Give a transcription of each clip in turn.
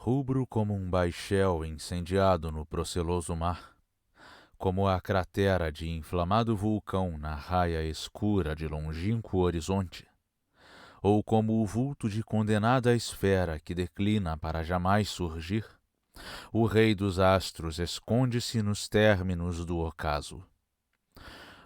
rubro como um baixel incendiado no proceloso mar, como a cratera de inflamado vulcão na raia escura de longínquo horizonte, ou como o vulto de condenada esfera que declina para jamais surgir, o rei dos astros esconde-se nos términos do ocaso.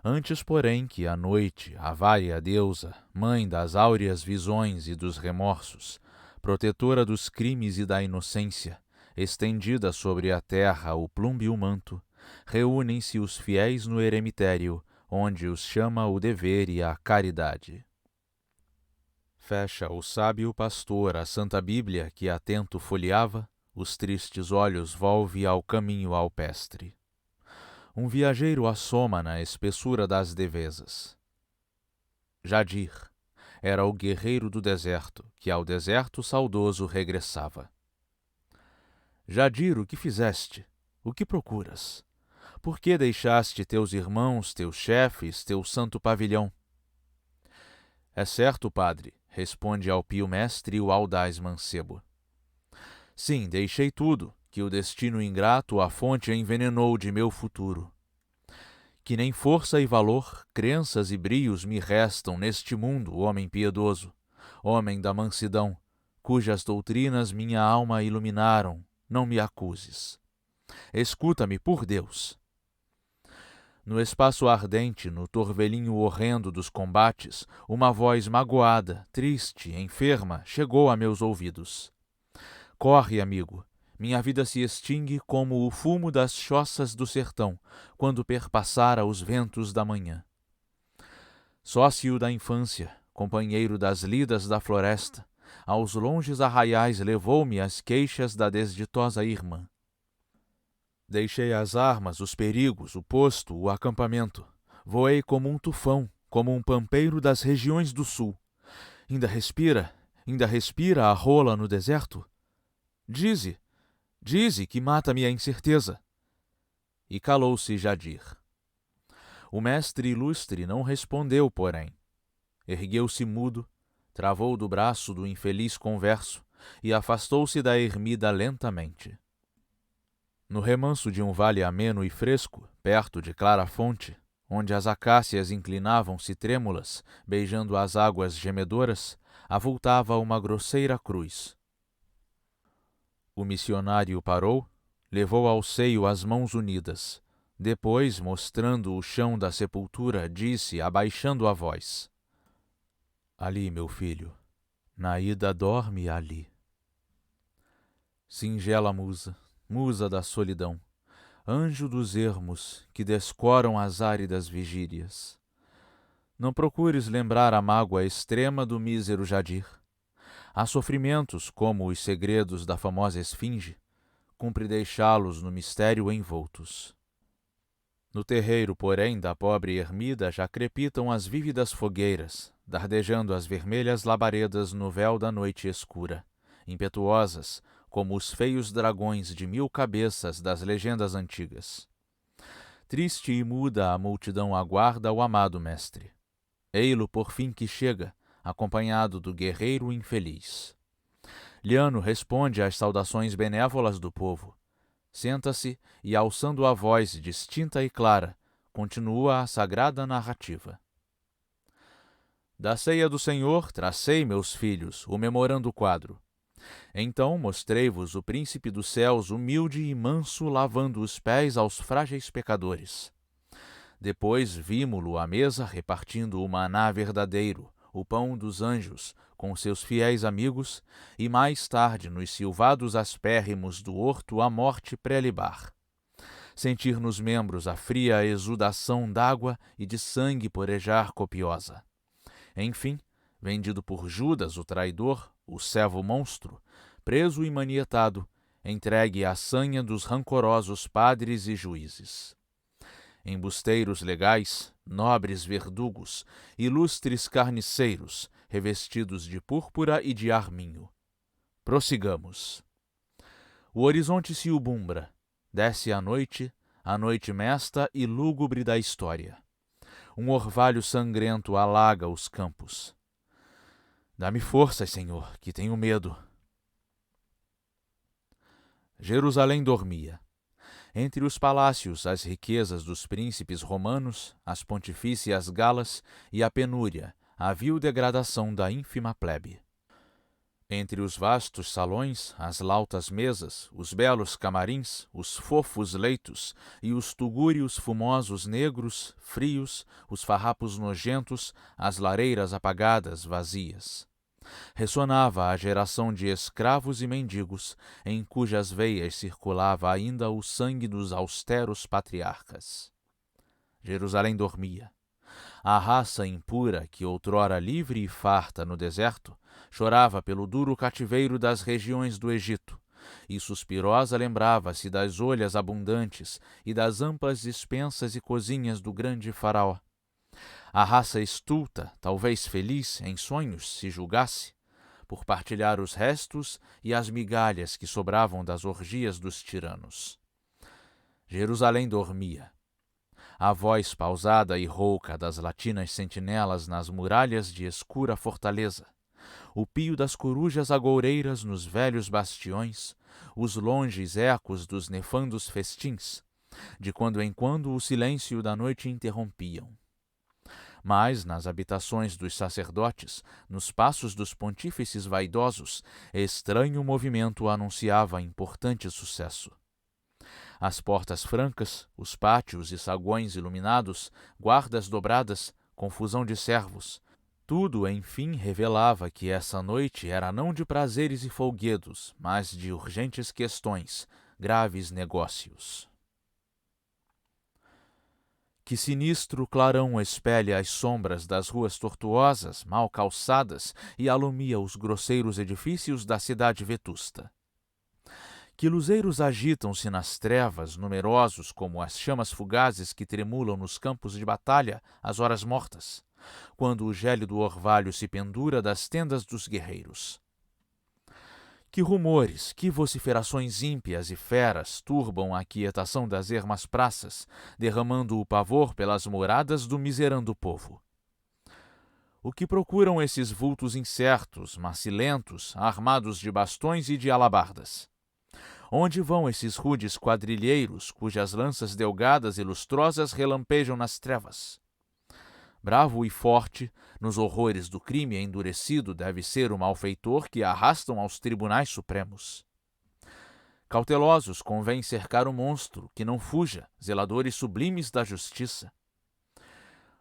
Antes, porém, que a noite, a vaia deusa, mãe das áureas visões e dos remorsos, protetora dos crimes e da inocência, estendida sobre a terra o plúmbeo manto, reúnem-se os fiéis no eremitério, onde os chama o dever e a caridade. Fecha o sábio pastor a Santa Bíblia que atento folheava, os tristes olhos volve ao caminho alpestre. Um viajeiro assoma na espessura das devesas. Jadir era o guerreiro do deserto, que ao deserto saudoso regressava. Jadir, o que fizeste? O que procuras? Por que deixaste teus irmãos, teus chefes, teu santo pavilhão? É certo, padre, responde ao pio mestre o audaz mancebo. Sim, deixei tudo, que o destino ingrato a fonte envenenou de meu futuro. Que nem força e valor, crenças e brios me restam neste mundo, homem piedoso, homem da mansidão, cujas doutrinas minha alma iluminaram, não me acuses. Escuta-me, por Deus. No espaço ardente, no torvelinho horrendo dos combates, uma voz magoada, triste, enferma, chegou a meus ouvidos. Corre, amigo, minha vida se extingue como o fumo das choças do sertão, quando perpassara os ventos da manhã. Sócio da infância, companheiro das lidas da floresta, aos longes arraiais levou-me as queixas da desditosa irmã. Deixei as armas, os perigos, o posto, o acampamento. Voei como um tufão, como um pampeiro das regiões do sul. Ainda respira a rola no deserto? Dize que mata-me a incerteza. E calou-se Jadir. O mestre ilustre não respondeu, porém. Ergueu-se mudo, travou do braço do infeliz converso e afastou-se da ermida lentamente. No remanso de um vale ameno e fresco, perto de clara fonte, onde as acácias inclinavam-se trêmulas, beijando as águas gemedoras, avultava uma grosseira cruz. O missionário parou, levou ao seio as mãos unidas. Depois, mostrando o chão da sepultura, disse, abaixando a voz: Ali, meu filho, Naída dorme ali. Singela musa, musa da solidão, anjo dos ermos que descoram as áridas vigílias. Não procures lembrar a mágoa extrema do mísero Jadir. Há sofrimentos como os segredos da famosa esfinge, cumpre deixá-los no mistério envoltos. No terreiro, porém, da pobre ermida já crepitam as vívidas fogueiras, dardejando as vermelhas labaredas no véu da noite escura, impetuosas como os feios dragões de 1000 cabeças das legendas antigas. Triste e muda a multidão aguarda o amado mestre. Ei-lo por fim que chega, acompanhado do guerreiro infeliz. Liano responde às saudações benévolas do povo. Senta-se e, alçando a voz distinta e clara, continua a sagrada narrativa. Da ceia do Senhor tracei, meus filhos, o memorando quadro. Então mostrei-vos o príncipe dos céus humilde e manso lavando os pés aos frágeis pecadores. Depois vimo-lo à mesa repartindo o maná verdadeiro, o pão dos anjos, com seus fiéis amigos, e mais tarde nos silvados aspérrimos do horto a morte pré-libar. Sentir nos membros a fria exudação d'água e de sangue porejar copiosa. Enfim, vendido por Judas, o traidor, o servo monstro, preso e manietado, entregue à sanha dos rancorosos padres e juízes. Embusteiros legais, nobres verdugos, ilustres carniceiros, revestidos de púrpura e de arminho. Prossigamos. O horizonte se ubumbra, desce a noite mesta e lúgubre da história. Um orvalho sangrento alaga os campos. Dá-me forças, Senhor, que tenho medo. Jerusalém dormia. Entre os palácios, as riquezas dos príncipes romanos, as pontifícias galas e a penúria, a vil degradação da ínfima plebe. Entre os vastos salões, as lautas mesas, os belos camarins, os fofos leitos e os tugúrios fumosos negros, frios, os farrapos nojentos, as lareiras apagadas, vazias. Ressonava a geração de escravos e mendigos, em cujas veias circulava ainda o sangue dos austeros patriarcas. Jerusalém dormia. A raça impura, que outrora livre e farta no deserto, chorava pelo duro cativeiro das regiões do Egito, e suspirosa lembrava-se das olhas abundantes e das amplas despensas e cozinhas do grande faraó. A raça estulta, talvez feliz, em sonhos, se julgasse, por partilhar os restos e as migalhas que sobravam das orgias dos tiranos. Jerusalém dormia. A voz pausada e rouca das latinas sentinelas nas muralhas de escura fortaleza, o pio das corujas agoureiras nos velhos bastiões, os longes ecos dos nefandos festins, de quando em quando o silêncio da noite interrompiam. Mas, nas habitações dos sacerdotes, nos passos dos pontífices vaidosos, estranho movimento anunciava importante sucesso. As portas francas, os pátios e saguões iluminados, guardas dobradas, confusão de servos, tudo, enfim, revelava que essa noite era não de prazeres e folguedos, mas de urgentes questões, graves negócios. Que sinistro clarão espelha as sombras das ruas tortuosas, mal calçadas, e alumia os grosseiros edifícios da cidade vetusta. Que luzeiros agitam-se nas trevas, numerosos como as chamas fugazes que tremulam nos campos de batalha às horas mortas, quando o gélido orvalho se pendura das tendas dos guerreiros. Que rumores, que vociferações ímpias e feras turbam a aquietação das ermas praças, derramando o pavor pelas moradas do miserando povo. O que procuram esses vultos incertos, macilentos, armados de bastões e de alabardas? Onde vão esses rudes quadrilheiros, cujas lanças delgadas e lustrosas relampejam nas trevas? Bravo e forte, nos horrores do crime endurecido deve ser o malfeitor que arrastam aos tribunais supremos. Cautelosos convém cercar o monstro, que não fuja, zeladores sublimes da justiça.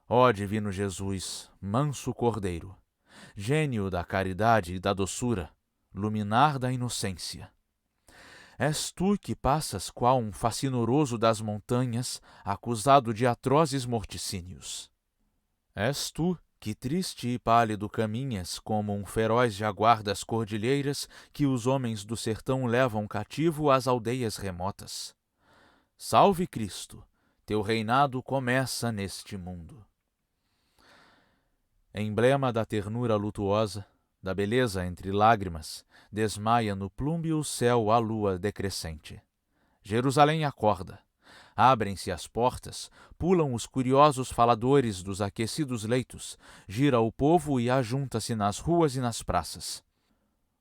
Ó divino Jesus, manso cordeiro, gênio da caridade e da doçura, luminar da inocência. És tu que passas qual um fascinoroso das montanhas, acusado de atrozes morticínios. És tu que triste e pálido caminhas como um feroz jaguar das cordilheiras que os homens do sertão levam cativo às aldeias remotas. Salve Cristo, teu reinado começa neste mundo. Emblema da ternura lutuosa, da beleza entre lágrimas, desmaia no plúmbeo céu a lua decrescente. Jerusalém acorda. Abrem-se as portas, pulam os curiosos faladores dos aquecidos leitos, gira o povo e ajunta-se nas ruas e nas praças.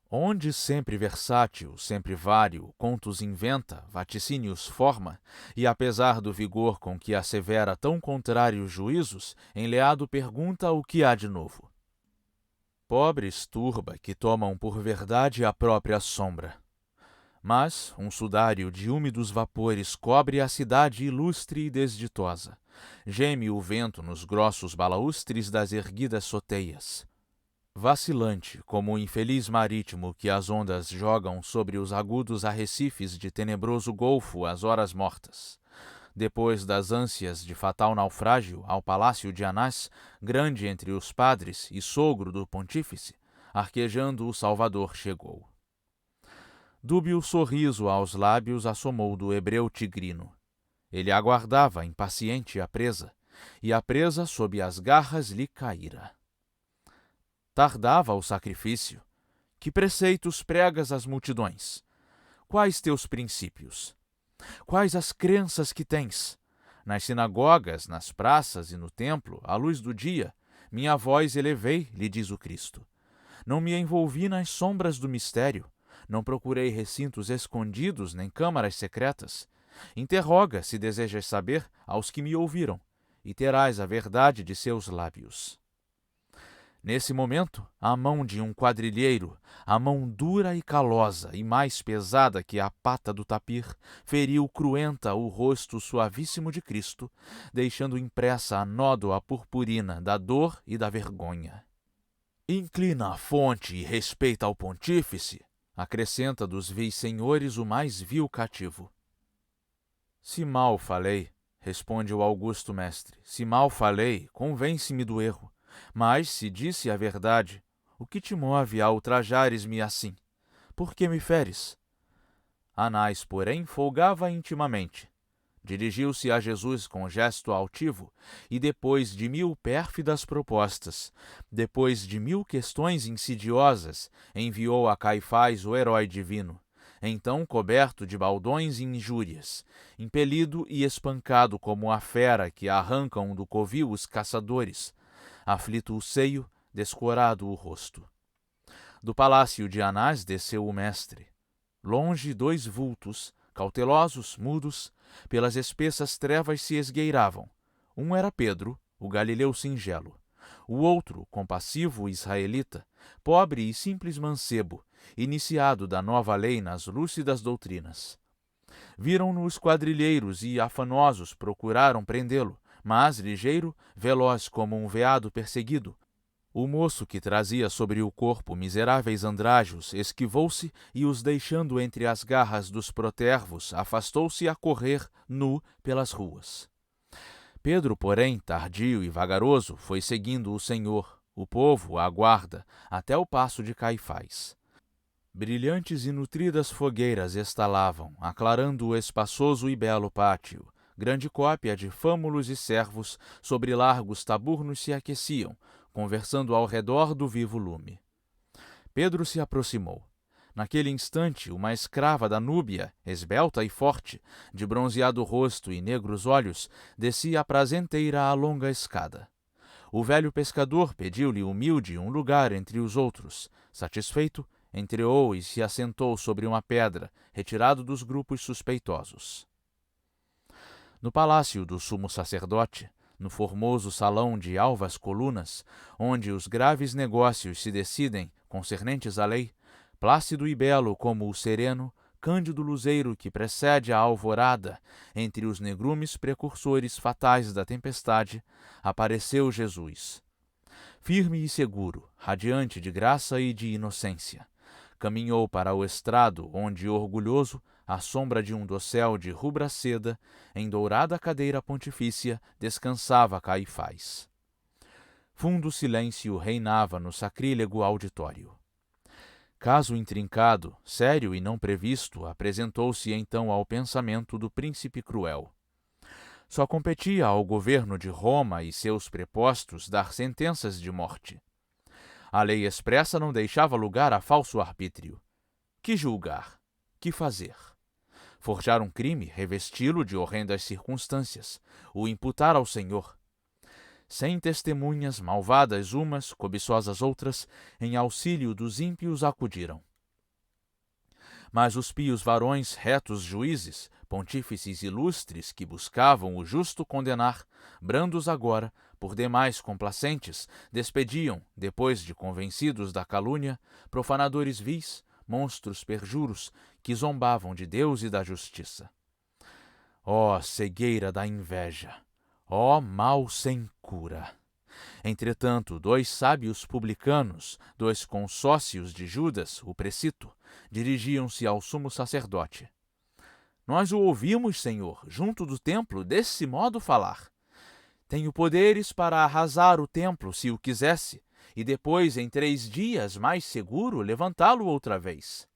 Onde sempre versátil, sempre vário, contos inventa, vaticínios forma, e apesar do vigor com que assevera tão contrários juízos, enleado pergunta o que há de novo. Pobres turba que tomam por verdade a própria sombra. Mas um sudário de úmidos vapores cobre a cidade ilustre e desditosa. Geme o vento nos grossos balaústres das erguidas soteias. Vacilante, como o infeliz marítimo que as ondas jogam sobre os agudos arrecifes de tenebroso golfo às horas mortas. Depois das ânsias de fatal naufrágio ao palácio de Anás, grande entre os padres e sogro do pontífice, arquejando o Salvador chegou. Dúbio sorriso aos lábios assomou do hebreu tigrino. Ele aguardava, impaciente, a presa, e a presa sob as garras lhe caíra. Tardava o sacrifício. Que preceitos pregas às multidões? Quais teus princípios? Quais as crenças que tens? Nas sinagogas, nas praças e no templo, à luz do dia, minha voz elevei, lhe diz o Cristo. Não me envolvi nas sombras do mistério. Não procurei recintos escondidos nem câmaras secretas. Interroga, se desejas saber, aos que me ouviram, e terás a verdade de seus lábios. Nesse momento, a mão de um quadrilheiro, a mão dura e calosa e mais pesada que a pata do tapir, feriu cruenta o rosto suavíssimo de Cristo, deixando impressa a nódoa purpurina da dor e da vergonha. Inclina a fonte e respeita ao pontífice, acrescenta dos vis senhores o mais vil cativo. Se mal falei, responde o augusto mestre, se mal falei, convence-me do erro. Mas, se disse a verdade, o que te move a ultrajares-me assim? Por que me feres? Anás, porém, folgava intimamente. Dirigiu-se a Jesus com gesto altivo, e depois de 1000 pérfidas propostas, depois de 1000 questões insidiosas, enviou a Caifás o herói divino, então coberto de baldões e injúrias, impelido e espancado como a fera que arrancam do covil os caçadores, aflito o seio, descorado o rosto. Do palácio de Anás desceu o mestre. Longe 2 vultos, cautelosos, mudos, pelas espessas trevas se esgueiravam. Um era Pedro, o galileu singelo. O outro, compassivo israelita, pobre e simples mancebo, iniciado da nova lei nas lúcidas doutrinas. Viram-no os quadrilheiros e, afanosos, procuraram prendê-lo, mas, ligeiro, veloz como um veado perseguido, o moço que trazia sobre o corpo miseráveis andrajos esquivou-se e, os deixando entre as garras dos protervos, afastou-se a correr, nu, pelas ruas. Pedro, porém, tardio e vagaroso, foi seguindo o Senhor. O povo aguarda, até o passo de Caifás. Brilhantes e nutridas fogueiras estalavam, aclarando o espaçoso e belo pátio. Grande cópia de fâmulos e servos sobre largos taburnos se aqueciam, conversando ao redor do vivo lume. Pedro se aproximou. Naquele instante, uma escrava da Núbia, esbelta e forte, de bronzeado rosto e negros olhos, descia prazenteira a longa escada. O velho pescador pediu-lhe humilde um lugar entre os outros. Satisfeito, entreou e se assentou sobre uma pedra, retirado dos grupos suspeitosos. No palácio do sumo sacerdote, no formoso salão de alvas colunas, onde os graves negócios se decidem, concernentes à lei, plácido e belo como o sereno, cândido luzeiro que precede a alvorada, entre os negrumes precursores fatais da tempestade, apareceu Jesus. Firme e seguro, radiante de graça e de inocência, caminhou para o estrado onde, orgulhoso, à sombra de um dossel de rubra seda, em dourada cadeira pontifícia, descansava Caifás. Fundo silêncio reinava no sacrílego auditório. Caso intrincado, sério e não previsto, apresentou-se então ao pensamento do príncipe cruel. Só competia ao governo de Roma e seus prepostos dar sentenças de morte. A lei expressa não deixava lugar a falso arbítrio. Que julgar? Que fazer? Forjar um crime, revesti-lo de horrendas circunstâncias, o imputar ao Senhor. 100 testemunhas, malvadas umas, cobiçosas outras, em auxílio dos ímpios acudiram. Mas os pios varões, retos juízes, pontífices ilustres que buscavam o justo condenar, brandos agora, por demais complacentes, despediam, depois de convencidos da calúnia, profanadores vis, monstros perjuros, que zombavam de Deus e da justiça. Ó cegueira da inveja! Ó mal sem cura! Entretanto, 2 sábios publicanos, 2 consócios de Judas, o precito, dirigiam-se ao sumo sacerdote. Nós o ouvimos, Senhor, junto do templo, desse modo falar. Tenho poderes para arrasar o templo, se o quisesse, e depois, em 3 dias, mais seguro, levantá-lo outra vez.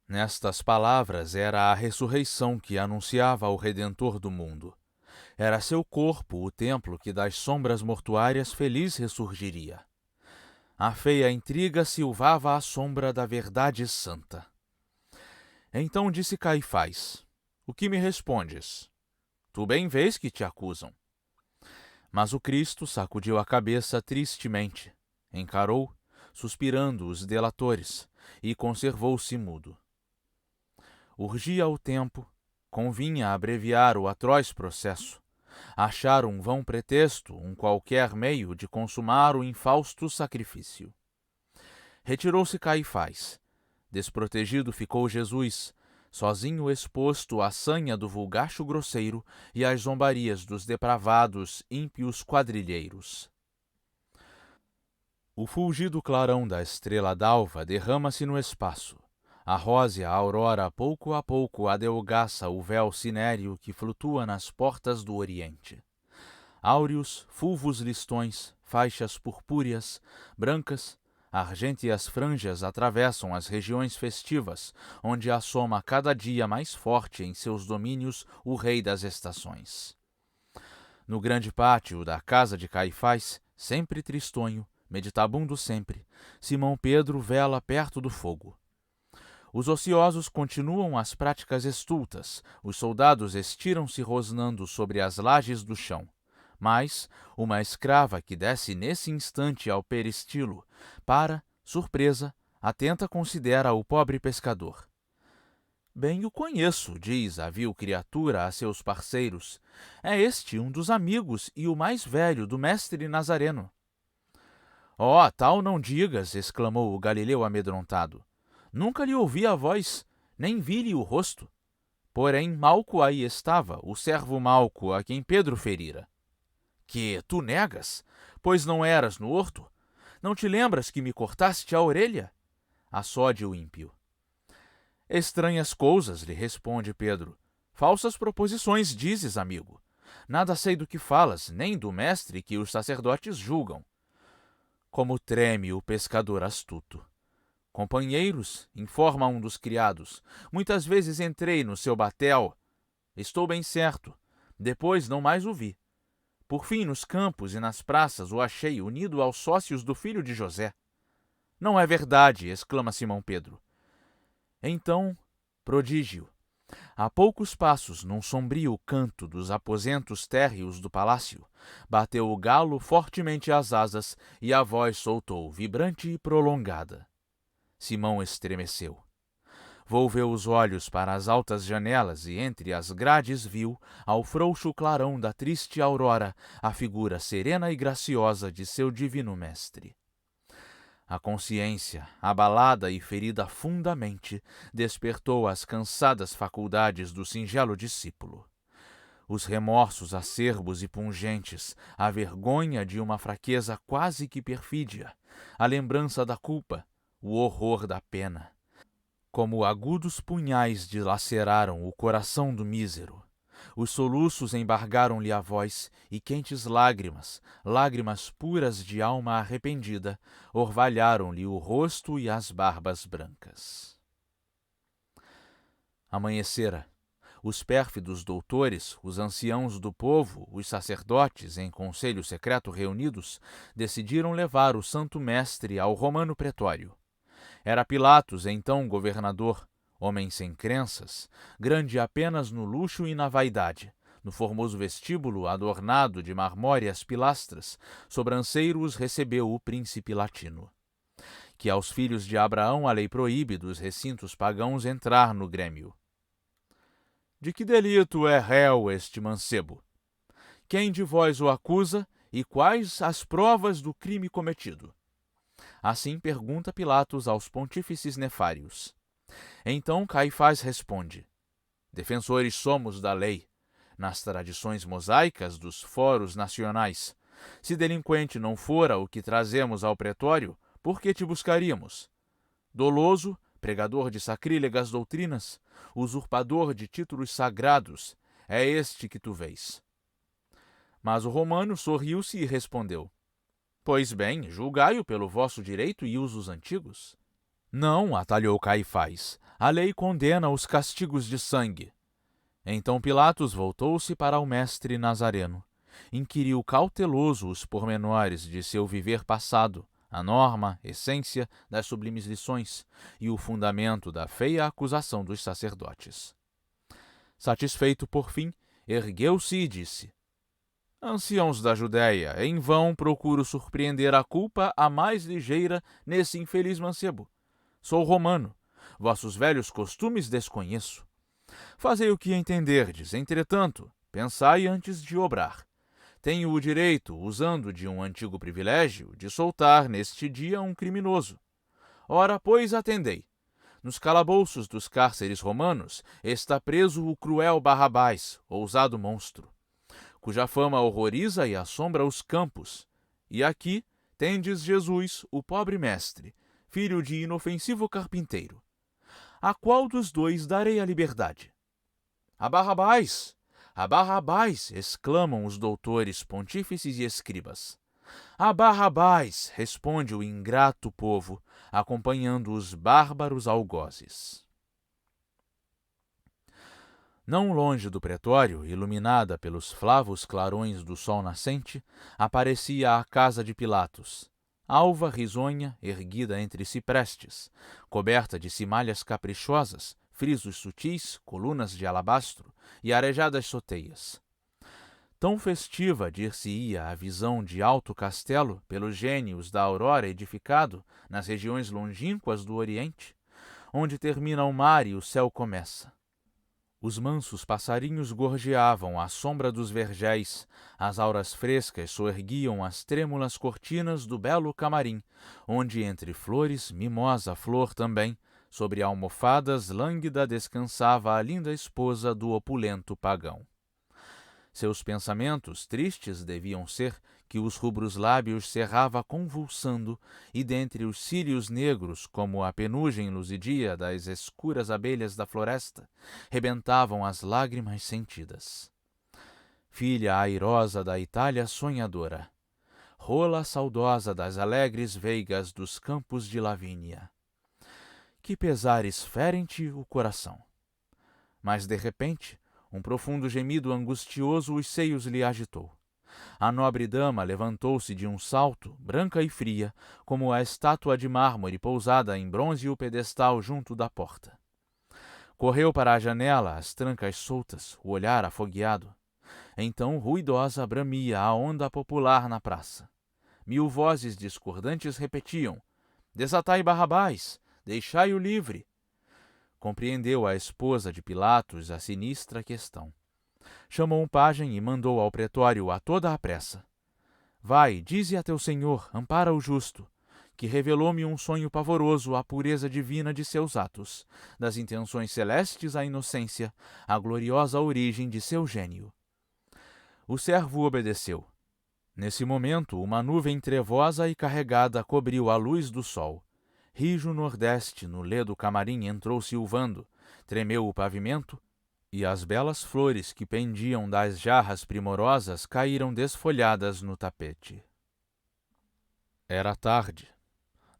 Nestas palavras era a ressurreição que anunciava o Redentor do mundo. Era seu corpo o templo que das sombras mortuárias feliz ressurgiria. A feia intriga silvava à sombra da verdade santa. Então disse Caifás: O que me respondes? Tu bem vês que te acusam. Mas o Cristo sacudiu a cabeça tristemente, encarou, suspirando, os delatores, e conservou-se mudo. Urgia o tempo, convinha abreviar o atroz processo, achar um vão pretexto, um qualquer meio de consumar o infausto sacrifício. Retirou-se Caifás. Desprotegido ficou Jesus, sozinho exposto à sanha do vulgacho grosseiro e às zombarias dos depravados ímpios quadrilheiros. O fulgido clarão da estrela d'alva derrama-se no espaço. A rósea aurora pouco a pouco adelgaça o véu cinéreo que flutua nas portas do Oriente. Áureos, fulvos listões, faixas purpúreas, brancas, argênteas franjas atravessam as regiões festivas, onde assoma cada dia mais forte em seus domínios o rei das estações. No grande pátio da casa de Caifás, sempre tristonho, meditabundo sempre, Simão Pedro vela perto do fogo. Os ociosos continuam as práticas estultas, os soldados estiram-se rosnando sobre as lajes do chão. Mas uma escrava que desce nesse instante ao peristilo, para, surpresa, atenta considera o pobre pescador. Bem o conheço, diz a vil criatura a seus parceiros. É este um dos amigos e o mais velho do mestre Nazareno. Oh, tal não digas, exclamou o galileu amedrontado. Nunca lhe ouvi a voz, nem vi-lhe o rosto. Porém, Malco aí estava, o servo Malco, a quem Pedro ferira. Que tu negas? Pois não eras no horto? Não te lembras que me cortaste a orelha? Assode o ímpio. Estranhas coisas, lhe responde Pedro. Falsas proposições dizes, amigo. Nada sei do que falas, nem do mestre que os sacerdotes julgam. Como treme o pescador astuto. Companheiros, informa um dos criados, muitas vezes entrei no seu batel. Estou bem certo. Depois não mais o vi. Por fim, nos campos e nas praças o achei unido aos sócios do filho de José. Não é verdade, exclama Simão Pedro. Então, prodígio. A poucos passos, num sombrio canto dos aposentos térreos do palácio, bateu o galo fortemente as asas e a voz soltou, vibrante e prolongada. Simão estremeceu. Volveu os olhos para as altas janelas e entre as grades viu, ao frouxo clarão da triste aurora, a figura serena e graciosa de seu divino mestre. A consciência, abalada e ferida fundamente, despertou as cansadas faculdades do singelo discípulo. Os remorsos acerbos e pungentes, a vergonha de uma fraqueza quase que perfídia, a lembrança da culpa, o horror da pena. Como agudos punhais dilaceraram o coração do mísero. Os soluços embargaram-lhe a voz e quentes lágrimas, lágrimas puras de alma arrependida, orvalharam-lhe o rosto e as barbas brancas. Amanhecera. Os pérfidos doutores, os anciãos do povo, os sacerdotes, em conselho secreto reunidos, decidiram levar o santo mestre ao romano pretório. Era Pilatos, então governador, homem sem crenças, grande apenas no luxo e na vaidade, no formoso vestíbulo adornado de marmóreas pilastras, sobranceiros recebeu o príncipe latino. Que aos filhos de Abraão a lei proíbe dos recintos pagãos entrar no grêmio. De que delito é réu este mancebo? Quem de vós o acusa e quais as provas do crime cometido? Assim pergunta Pilatos aos pontífices nefários. Então Caifás responde: defensores somos da lei, nas tradições mosaicas dos fóros nacionais. Se delinquente não fora o que trazemos ao pretório, por que te buscaríamos? Doloso, pregador de sacrílegas doutrinas, usurpador de títulos sagrados, é este que tu vês. Mas o romano sorriu-se e respondeu: pois bem, julgai-o pelo vosso direito e usos antigos. Não, atalhou Caifás, a lei condena os castigos de sangue. Então Pilatos voltou-se para o mestre Nazareno. Inquiriu cauteloso os pormenores de seu viver passado, a norma, essência das sublimes lições e o fundamento da feia acusação dos sacerdotes. Satisfeito por fim, ergueu-se e disse: anciãos da Judéia, em vão procuro surpreender a culpa a mais ligeira nesse infeliz mancebo. Sou romano. Vossos velhos costumes desconheço. Fazei o que entenderdes, entretanto, pensai antes de obrar. Tenho o direito, usando de um antigo privilégio, de soltar neste dia um criminoso. Ora, pois, atendei. Nos calabouços dos cárceres romanos está preso o cruel Barrabás, ousado monstro, cuja fama horroriza e assombra os campos. E aqui tendes Jesus, o pobre mestre, filho de inofensivo carpinteiro. A qual dos dois darei a liberdade? A Barrabás! A Barrabás! Exclamam os doutores, pontífices e escribas. A Barrabás! Responde o ingrato povo, acompanhando os bárbaros algozes. Não longe do pretório, iluminada pelos flavos clarões do sol nascente, aparecia a casa de Pilatos, alva risonha, erguida entre ciprestes, coberta de cimalhas caprichosas, frisos sutis, colunas de alabastro e arejadas soteias. Tão festiva dir-se-ia a visão de alto castelo pelos gênios da aurora edificado nas regiões longínquas do Oriente, onde termina o mar e o céu começa. Os mansos passarinhos gorjeavam à sombra dos vergéis, as auras frescas soerguiam as trêmulas cortinas do belo camarim, onde entre flores, mimosa flor também, sobre almofadas lânguida descansava a linda esposa do opulento pagão. Seus pensamentos tristes deviam ser que os rubros lábios cerrava convulsando, e dentre os cílios negros, como a penugem luzidia das escuras abelhas da floresta, rebentavam as lágrimas sentidas. Filha airosa da Itália sonhadora, rola saudosa das alegres veigas dos campos de Lavínia. Que pesares ferem-te o coração. Mas, de repente, um profundo gemido angustioso os seios lhe agitou. A nobre dama levantou-se de um salto, branca e fria, como a estátua de mármore pousada em bronze o pedestal junto da porta. Correu para a janela, as trancas soltas, o olhar afogueado. Então, ruidosa, bramia a onda popular na praça. 1000 vozes discordantes repetiam: "Desatai Barrabás! Deixai-o livre!" Compreendeu a esposa de Pilatos a sinistra questão. Chamou um pajem e mandou ao pretório a toda a pressa: "Vai, dize a teu senhor, ampara o justo, que revelou-me um sonho pavoroso a pureza divina de seus atos, das intenções celestes à inocência, a gloriosa origem de seu gênio." O servo obedeceu. Nesse momento, uma nuvem trevosa e carregada cobriu a luz do sol. Rijo nordeste, no ledo camarim, entrou silvando, tremeu o pavimento, e as belas flores que pendiam das jarras primorosas caíram desfolhadas no tapete. Era tarde.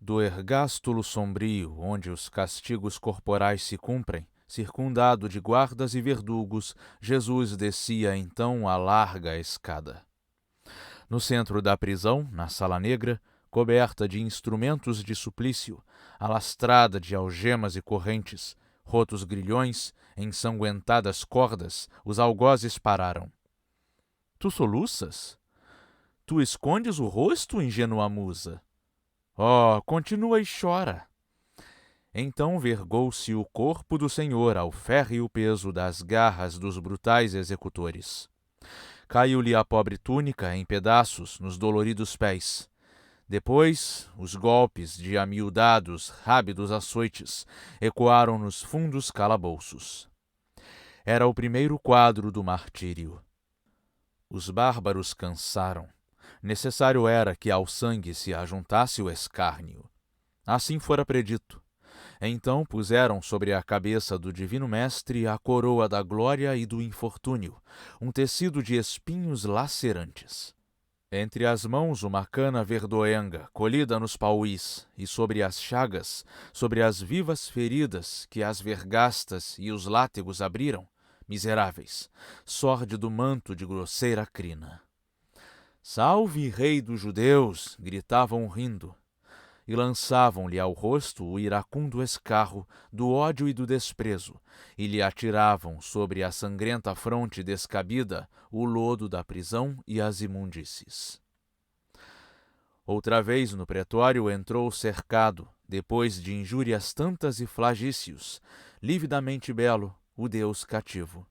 Do ergástulo sombrio, onde os castigos corporais se cumprem, circundado de guardas e verdugos, Jesus descia então a larga escada. No centro da prisão, na sala negra, coberta de instrumentos de suplício, alastrada de algemas e correntes, rotos grilhões, ensanguentadas cordas, os algozes pararam. Tu soluças? Tu escondes o rosto, ingênua musa? Oh, continua e chora. Então vergou-se o corpo do Senhor ao férreo peso das garras dos brutais executores. Caiu-lhe a pobre túnica em pedaços nos doloridos pés. Depois, os golpes de amiudados, rábidos açoites ecoaram nos fundos calabouços. Era o primeiro quadro do martírio. Os bárbaros cansaram. Necessário era que ao sangue se ajuntasse o escárnio. Assim fora predito. Então puseram sobre a cabeça do divino mestre a coroa da glória e do infortúnio, um tecido de espinhos lacerantes. Entre as mãos uma cana verdoenga, colhida nos pauís, e sobre as chagas, sobre as vivas feridas que as vergastas e os látegos abriram, miseráveis, sórdido manto de grosseira crina. "Salve, rei dos judeus!" gritavam rindo, e lançavam-lhe ao rosto o iracundo escarro do ódio e do desprezo, e lhe atiravam sobre a sangrenta fronte descabida o lodo da prisão e as imundícies. Outra vez no pretório entrou cercado, depois de injúrias tantas e flagícios, lividamente belo, o Deus cativo.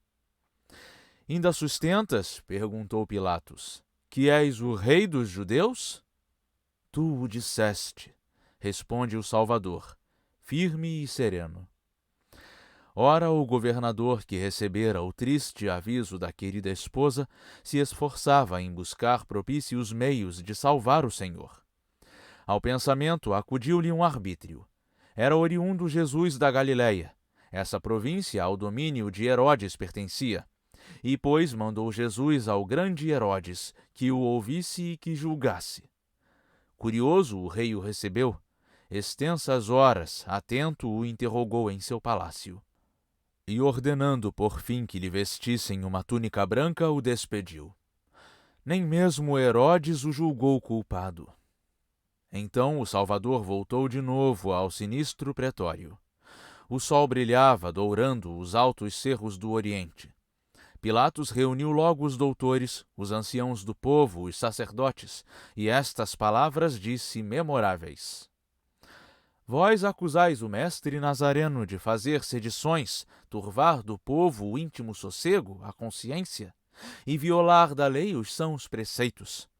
Ainda sustentas, perguntou Pilatos, que és o rei dos judeus? Tu o disseste, responde o Salvador, firme e sereno. Ora, o governador que recebera o triste aviso da querida esposa se esforçava em buscar propícios meios de salvar o Senhor. Ao pensamento acudiu-lhe um arbítrio. Era oriundo Jesus da Galiléia. Essa província ao domínio de Herodes pertencia. E, pois, mandou Jesus ao grande Herodes que o ouvisse e que julgasse. Curioso, o rei o recebeu. Extensas horas, atento, o interrogou em seu palácio. E, ordenando por fim que lhe vestissem uma túnica branca, o despediu. Nem mesmo Herodes o julgou culpado. Então o Salvador voltou de novo ao sinistro pretório. O sol brilhava, dourando os altos cerros do Oriente. Pilatos reuniu logo os doutores, os anciãos do povo, os sacerdotes, e estas palavras disse memoráveis. Vós acusais o mestre Nazareno de fazer sedições, turvar do povo o íntimo sossego, a consciência, e violar da lei os sãos preceitos.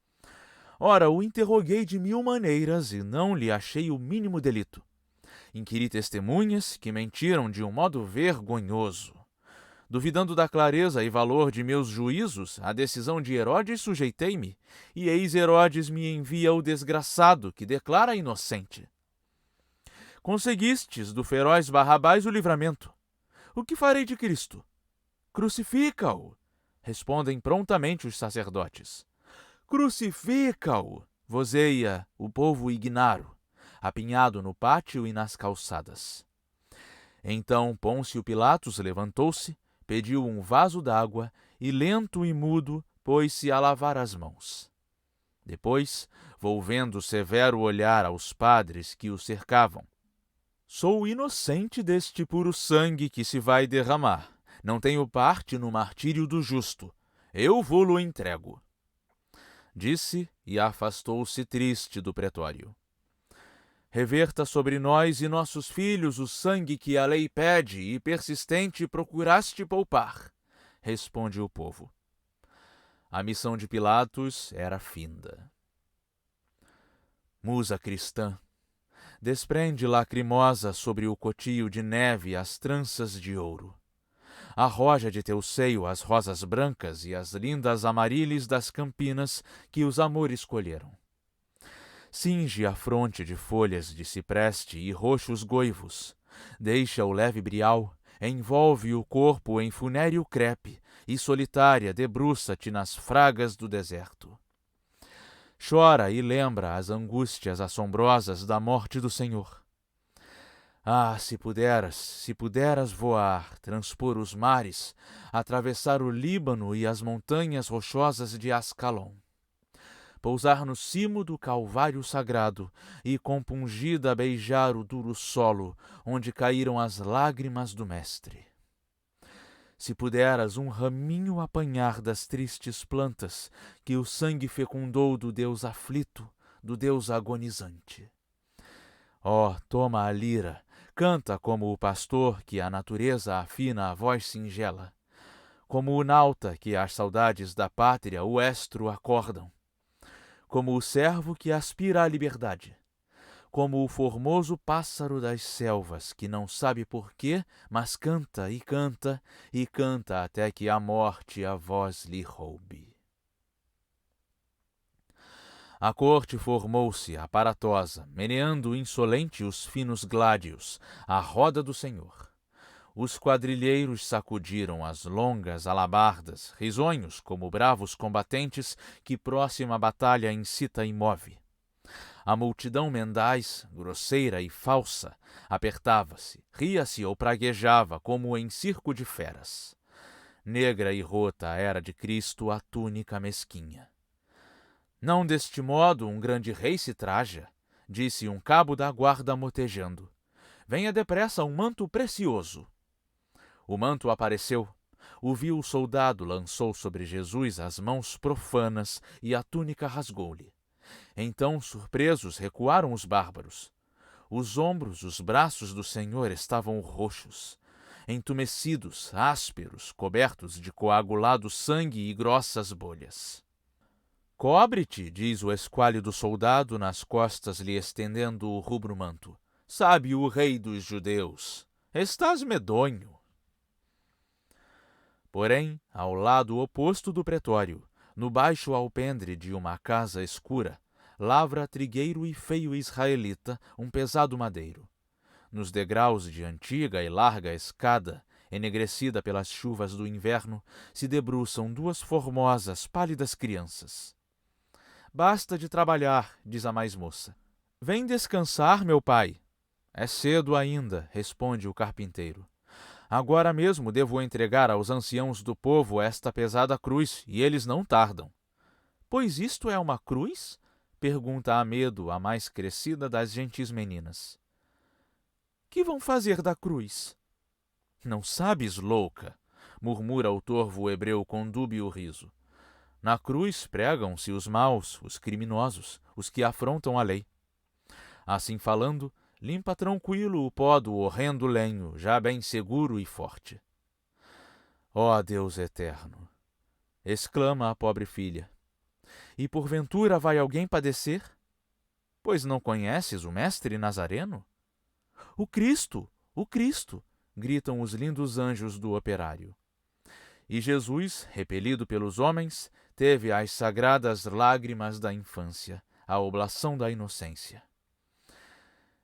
Ora, o interroguei de 1000 maneiras e não lhe achei o mínimo delito. Inquiri testemunhas que mentiram de um modo vergonhoso. Duvidando da clareza e valor de meus juízos, à decisão de Herodes sujeitei-me, e eis Herodes me envia o desgraçado que declara inocente. Conseguistes do feroz Barrabás o livramento. O que farei de Cristo? Crucifica-o, respondem prontamente os sacerdotes. Crucifica-o, vozeia o povo ignaro, apinhado no pátio e nas calçadas. Então Pôncio Pilatos levantou-se, pediu um vaso d'água e, lento e mudo, pôs-se a lavar as mãos. Depois, volvendo severo olhar aos padres que o cercavam, sou inocente deste puro sangue que se vai derramar. Não tenho parte no martírio do justo. Eu vô-lo entrego. Disse e afastou-se triste do pretório. Reverta sobre nós e nossos filhos o sangue que a lei pede e persistente procuraste poupar, responde o povo. A missão de Pilatos era finda. Musa cristã, desprende lacrimosa sobre o cotio de neve as tranças de ouro. Arroja de teu seio as rosas brancas e as lindas amarilis das campinas que os amores colheram. Cinge a fronte de folhas de cipreste e roxos goivos, deixa o leve brial, envolve o corpo em funéreo crepe e solitária debruça-te nas fragas do deserto. Chora e lembra as angústias assombrosas da morte do Senhor. Ah, se puderas voar, transpor os mares, atravessar o Líbano e as montanhas rochosas de Ascalon. Pousar no cimo do Calvário sagrado e compungida beijar o duro solo onde caíram as lágrimas do Mestre. Se puderas um raminho apanhar das tristes plantas que o sangue fecundou do Deus aflito, do Deus agonizante. Ó, toma a lira, canta como o pastor que a natureza afina a voz singela, como o nauta que às saudades da pátria o estro acordam, como o servo que aspira à liberdade, como o formoso pássaro das selvas que não sabe porquê, mas canta e canta, e canta até que a morte a voz lhe roube. A corte formou-se, aparatosa, meneando insolente os finos gládios, à roda do Senhor. Os quadrilheiros sacudiram as longas alabardas, risonhos como bravos combatentes que próxima batalha incita e move. A multidão mendaz, grosseira e falsa, apertava-se, ria-se ou praguejava como em circo de feras. Negra e rota era de Cristo a túnica mesquinha. Não deste modo um grande rei se traja, disse um cabo da guarda motejando. Venha depressa um manto precioso. O manto apareceu. O vil soldado lançou sobre Jesus as mãos profanas e a túnica rasgou-lhe. Então, surpresos, recuaram os bárbaros. Os ombros, os braços do Senhor estavam roxos, entumecidos, ásperos, cobertos de coagulado sangue e grossas bolhas. Cobre-te, diz o esquálido soldado, nas costas lhe estendendo o rubro manto. Sabe o rei dos judeus, estás medonho. Porém, ao lado oposto do pretório, no baixo alpendre de uma casa escura, lavra trigueiro e feio israelita um pesado madeiro. Nos degraus de antiga e larga escada, enegrecida pelas chuvas do inverno, se debruçam duas formosas, pálidas crianças. Basta de trabalhar, diz a mais moça. Vem descansar, meu pai. É cedo ainda, responde o carpinteiro. Agora mesmo devo entregar aos anciãos do povo esta pesada cruz, e eles não tardam. Pois isto é uma cruz? Pergunta a medo a mais crescida das gentis meninas. Que vão fazer da cruz? Não sabes, louca, murmura o torvo hebreu com dúbio riso. Na cruz pregam-se os maus, os criminosos, os que afrontam a lei. Assim falando, limpa tranquilo o pó do horrendo lenho, já bem seguro e forte. Ó Deus eterno! Exclama a pobre filha. E porventura vai alguém padecer? Pois não conheces o mestre Nazareno? O Cristo! O Cristo! Gritam os lindos anjos do operário. E Jesus, repelido pelos homens, teve as sagradas lágrimas da infância, a oblação da inocência.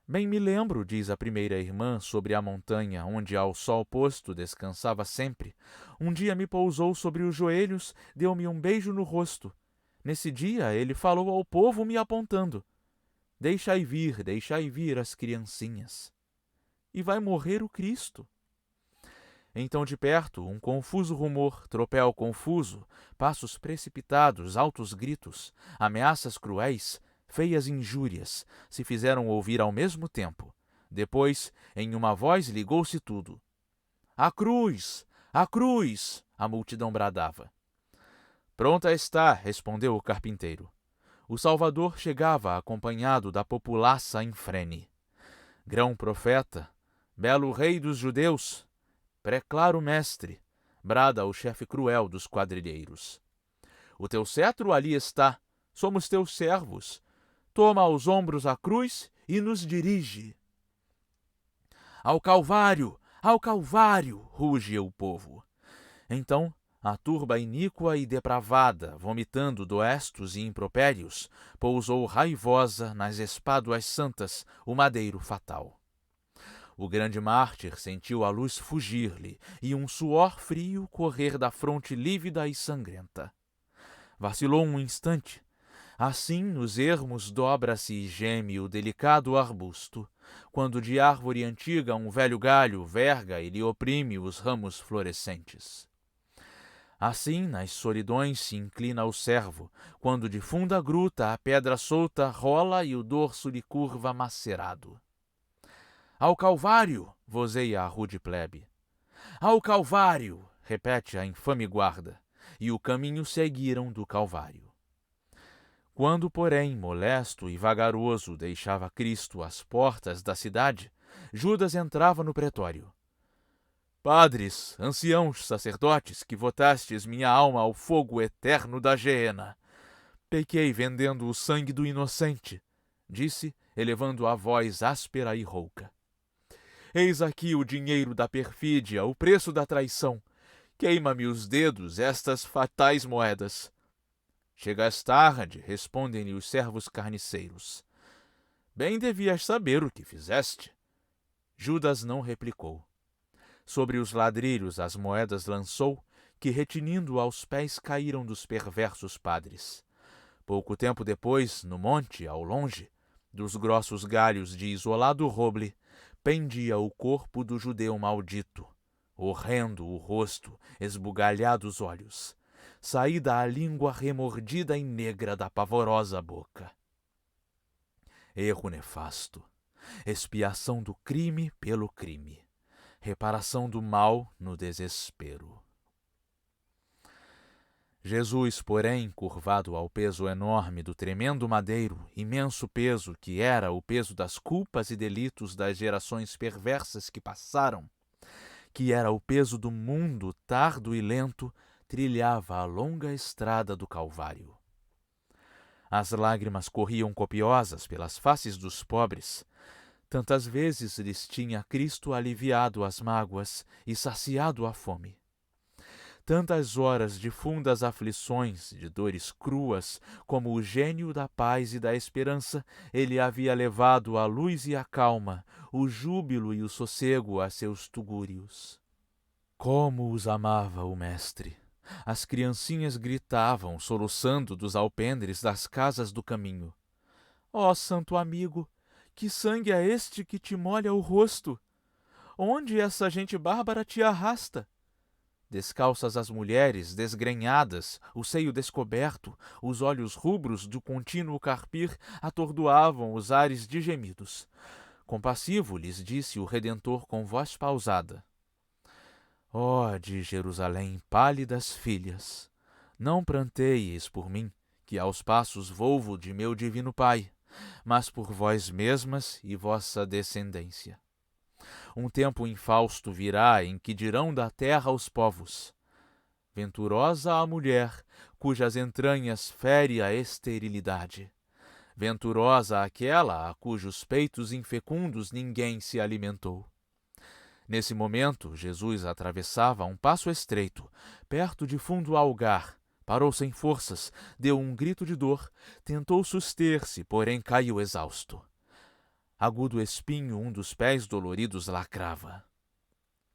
Bem me lembro, diz a primeira irmã, sobre a montanha, onde ao sol posto descansava sempre. Um dia me pousou sobre os joelhos, deu-me um beijo no rosto. Nesse dia ele falou ao povo me apontando. Deixai vir as criancinhas. E vai morrer o Cristo. Então de perto, um confuso rumor, tropel confuso, passos precipitados, altos gritos, ameaças cruéis, feias injúrias, se fizeram ouvir ao mesmo tempo. Depois, em uma voz, ligou-se tudo. A cruz! A cruz! A multidão bradava. Pronta está, respondeu o carpinteiro. O Salvador chegava acompanhado da populaça em frene. Grão profeta, belo rei dos judeus, preclaro mestre, brada o chefe cruel dos quadrilheiros. O teu cetro ali está, somos teus servos. Toma aos ombros a cruz e nos dirige. Ao Calvário! Ao Calvário! Ruge o povo. Então, a turba iníqua e depravada, vomitando doestos e impropérios, pousou raivosa nas espáduas santas o madeiro fatal. O grande mártir sentiu a luz fugir-lhe e um suor frio correr da fronte lívida e sangrenta. Vacilou um instante. Assim, nos ermos dobra-se e geme o delicado arbusto, quando de árvore antiga um velho galho verga e lhe oprime os ramos florescentes. Assim, nas solidões se inclina o servo, quando de funda gruta a pedra solta rola e o dorso lhe curva macerado. Ao Calvário! Vozeia a rude plebe. Ao Calvário! Repete a infame guarda, e o caminho seguiram do Calvário. Quando, porém, molesto e vagaroso deixava Cristo às portas da cidade, Judas entrava no pretório. Padres, anciãos, sacerdotes, que votastes minha alma ao fogo eterno da geena, pequei vendendo o sangue do inocente, disse, elevando a voz áspera e rouca. Eis aqui o dinheiro da perfídia, o preço da traição. Queima-me os dedos estas fatais moedas. Chegas tarde, respondem-lhe os servos carniceiros. Bem devias saber o que fizeste. Judas não replicou. Sobre os ladrilhos as moedas lançou, que retinindo aos pés caíram dos perversos padres. Pouco tempo depois, no monte, ao longe, dos grossos galhos de isolado roble, pendia o corpo do judeu maldito, horrendo o rosto, esbugalhados os olhos, saída a língua remordida e negra da pavorosa boca. Erro nefasto, expiação do crime pelo crime, reparação do mal no desespero. Jesus, porém, curvado ao peso enorme do tremendo madeiro, imenso peso que era o peso das culpas e delitos das gerações perversas que passaram, que era o peso do mundo tardo e lento, trilhava a longa estrada do Calvário. As lágrimas corriam copiosas pelas faces dos pobres. Tantas vezes lhes tinha Cristo aliviado as mágoas e saciado a fome. Tantas horas de fundas aflições, de dores cruas, como o gênio da paz e da esperança, ele havia levado a luz e a calma, o júbilo e o sossego a seus tugúrios. Como os amava o Mestre! As criancinhas gritavam, soluçando dos alpendres das casas do caminho. Ó santo amigo, que sangue é este que te molha o rosto? Onde essa gente bárbara te arrasta? Descalças as mulheres, desgrenhadas, o seio descoberto, os olhos rubros do contínuo carpir atordoavam os ares de gemidos. Compassivo lhes disse o Redentor com voz pausada: Ó de Jerusalém, pálidas filhas, não pranteieis por mim, que aos passos volvo de meu divino Pai, mas por vós mesmas e vossa descendência. Um tempo infausto virá em que dirão da terra os povos: venturosa a mulher cujas entranhas fere a esterilidade. Venturosa aquela a cujos peitos infecundos ninguém se alimentou. Nesse momento, Jesus atravessava um passo estreito, perto de fundo algar, parou sem forças, deu um grito de dor, tentou suster-se, porém caiu exausto. Agudo espinho um dos pés doloridos lacrava.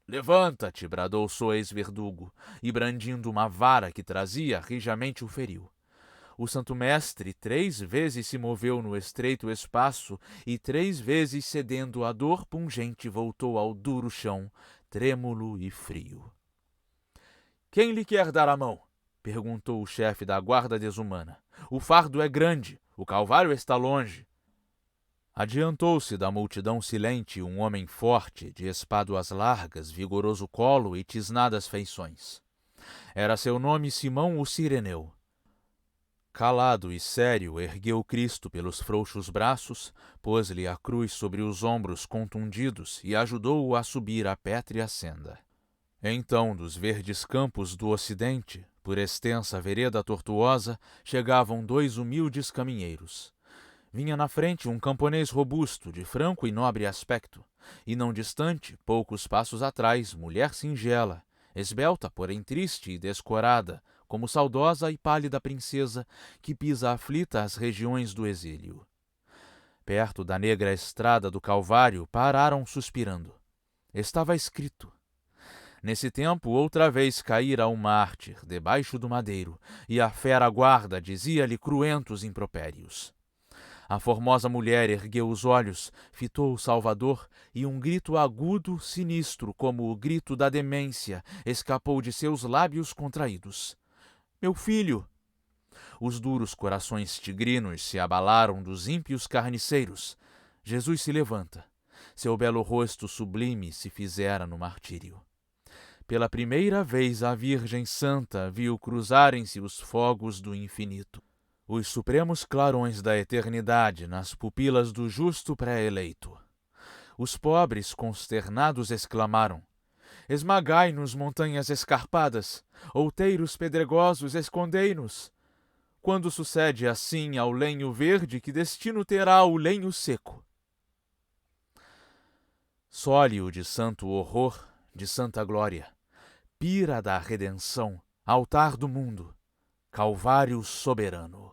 Levanta-te, bradou sua ex-verdugo, e brandindo uma vara que trazia, rijamente o feriu. O santo mestre 3 vezes se moveu no estreito espaço e 3 vezes, cedendo à dor pungente, voltou ao duro chão, trêmulo e frio. Quem lhe quer dar a mão? Perguntou o chefe da guarda desumana. O fardo é grande, o Calvário está longe. Adiantou-se da multidão silente um homem forte, de espáduas largas, vigoroso colo e tisnadas feições. Era seu nome Simão o Cireneu. Calado e sério, ergueu Cristo pelos frouxos braços, pôs-lhe a cruz sobre os ombros contundidos e ajudou-o a subir a pétrea senda. Então, dos verdes campos do ocidente, por extensa vereda tortuosa, chegavam 2 humildes caminheiros. Vinha na frente um camponês robusto, de franco e nobre aspecto, e não distante, poucos passos atrás, mulher singela, esbelta, porém triste e descorada, como saudosa e pálida princesa que pisa aflita as regiões do exílio. Perto da negra estrada do Calvário, pararam suspirando. Estava escrito. Nesse tempo, outra vez caíra um mártir, debaixo do madeiro, e a fera guarda dizia-lhe cruentos impropérios. A formosa mulher ergueu os olhos, fitou o Salvador, e um grito agudo, sinistro, como o grito da demência, escapou de seus lábios contraídos. Meu filho! Os duros corações tigrinos se abalaram dos ímpios carniceiros. Jesus se levanta. Seu belo rosto sublime se fizera no martírio. Pela primeira vez a Virgem Santa viu cruzarem-se os fogos do infinito, os supremos clarões da eternidade nas pupilas do justo pré-eleito. Os pobres, consternados, exclamaram: Esmagai-nos, montanhas escarpadas, outeiros pedregosos, escondei-nos. Quando sucede assim ao lenho verde, que destino terá o lenho seco? Sólio de santo horror, de santa glória, pira da redenção, altar do mundo, Calvário soberano.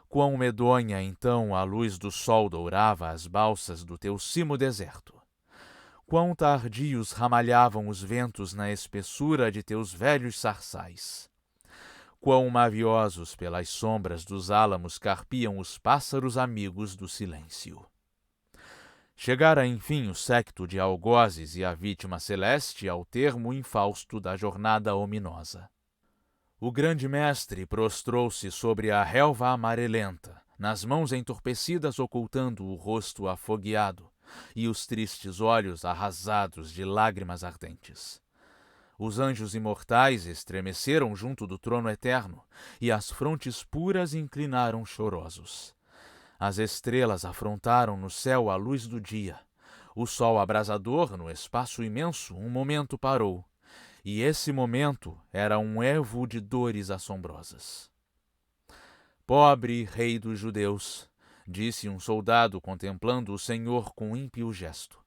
Quão medonha então a luz do sol dourava as balsas do teu cimo deserto. Quão tardios ramalhavam os ventos na espessura de teus velhos sarçais. Quão maviosos pelas sombras dos álamos carpiam os pássaros amigos do silêncio. Chegara enfim o séquito de algozes e a vítima celeste ao termo infausto da jornada ominosa. O grande mestre prostrou-se sobre a relva amarelenta, nas mãos entorpecidas ocultando o rosto afogueado e os tristes olhos arrasados de lágrimas ardentes. Os anjos imortais estremeceram junto do trono eterno, e as frontes puras inclinaram chorosos. As estrelas afrontaram no céu a luz do dia. O sol abrasador, no espaço imenso, um momento parou, e esse momento era um evo de dores assombrosas. Pobre rei dos judeus, disse um soldado contemplando o Senhor com ímpio gesto.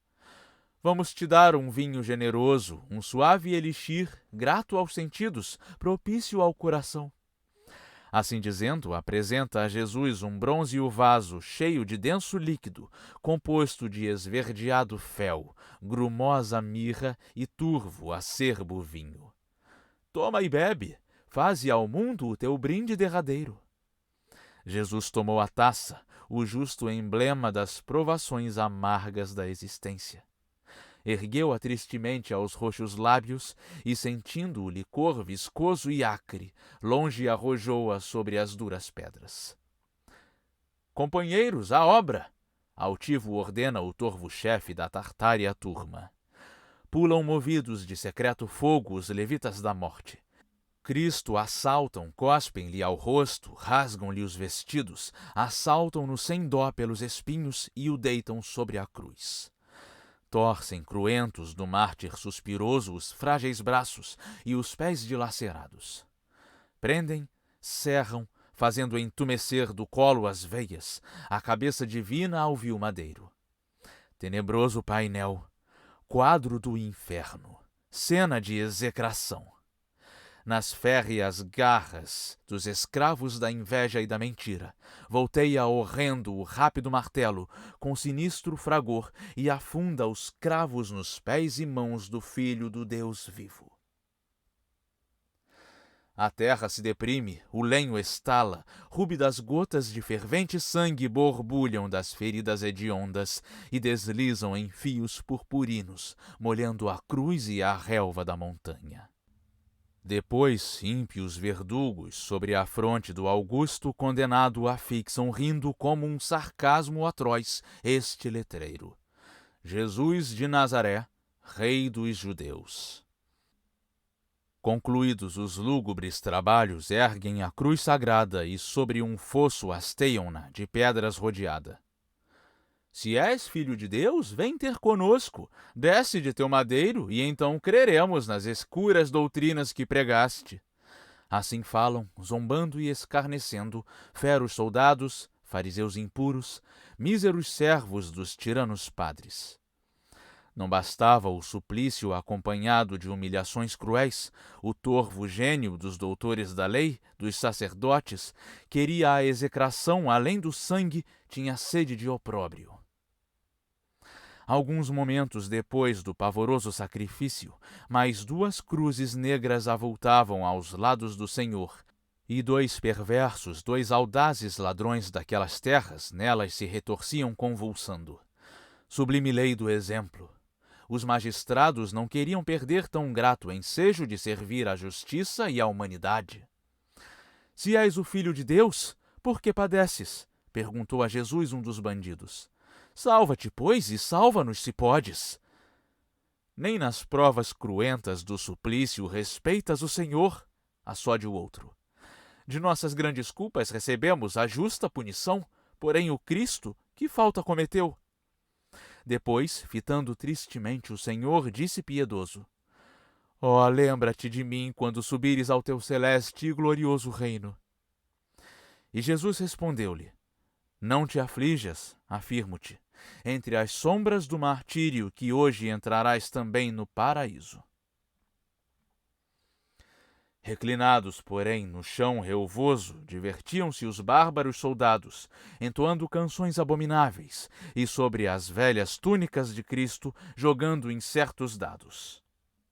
Vamos te dar um vinho generoso, um suave elixir, grato aos sentidos, propício ao coração. Assim dizendo, apresenta a Jesus um bronzeo vaso cheio de denso líquido, composto de esverdeado fel, grumosa mirra e turvo, acerbo vinho. Toma e bebe, faze ao mundo o teu brinde derradeiro. Jesus tomou a taça, o justo emblema das provações amargas da existência. Ergueu-a tristemente aos roxos lábios e, sentindo o licor viscoso e acre, longe arrojou-a sobre as duras pedras. Companheiros, à obra! Altivo ordena o torvo-chefe da tartária turma. Pulam movidos de secreto fogo os levitas da morte. Cristo assaltam, cospem-lhe ao rosto, rasgam-lhe os vestidos, assaltam-no sem dó pelos espinhos e o deitam sobre a cruz. Torcem cruentos do mártir suspiroso os frágeis braços e os pés dilacerados. Prendem, cerram, fazendo entumecer do colo as veias, a cabeça divina ao vil madeiro. Tenebroso painel, quadro do inferno, cena de execração. Nas férreas garras dos escravos da inveja e da mentira, volteia horrendo o rápido martelo com sinistro fragor e afunda os cravos nos pés e mãos do Filho do Deus vivo. A terra se deprime, o lenho estala, rúbidas gotas de fervente sangue borbulham das feridas hediondas e deslizam em fios purpurinos, molhando a cruz e a relva da montanha. Depois, ímpios verdugos sobre a fronte do augusto condenado afixam rindo como um sarcasmo atroz este letreiro: Jesus de Nazaré, Rei dos Judeus. Concluídos os lúgubres trabalhos, erguem a cruz sagrada e sobre um fosso hasteiam-na, de pedras rodeada. Se és filho de Deus, vem ter conosco, desce de teu madeiro, e então creremos nas escuras doutrinas que pregaste. Assim falam, zombando e escarnecendo, feros soldados, fariseus impuros, míseros servos dos tiranos padres. Não bastava o suplício acompanhado de humilhações cruéis, o torvo gênio dos doutores da lei, dos sacerdotes, queria a execração além do sangue, tinha sede de opróbrio. Alguns momentos depois do pavoroso sacrifício, mais 2 cruzes negras avultavam aos lados do Senhor, e 2 perversos, 2 audazes ladrões daquelas terras, nelas se retorciam convulsando. Sublime lei do exemplo. Os magistrados não queriam perder tão grato ensejo de servir à justiça e à humanidade. Se és o Filho de Deus, por que padeces? Perguntou a Jesus um dos bandidos. Salva-te, pois, e salva-nos se podes. Nem nas provas cruentas do suplício respeitas o Senhor, assode o outro. De nossas grandes culpas recebemos a justa punição, porém o Cristo, que falta cometeu? Depois, fitando tristemente o Senhor, disse piedoso: Ó, lembra-te de mim quando subires ao teu celeste e glorioso reino. E Jesus respondeu-lhe: Não te aflijas, afirmo-te, entre as sombras do martírio que hoje entrarás também no paraíso. Reclinados, porém, no chão relvoso, divertiam-se os bárbaros soldados, entoando canções abomináveis, e sobre as velhas túnicas de Cristo jogando incertos dados.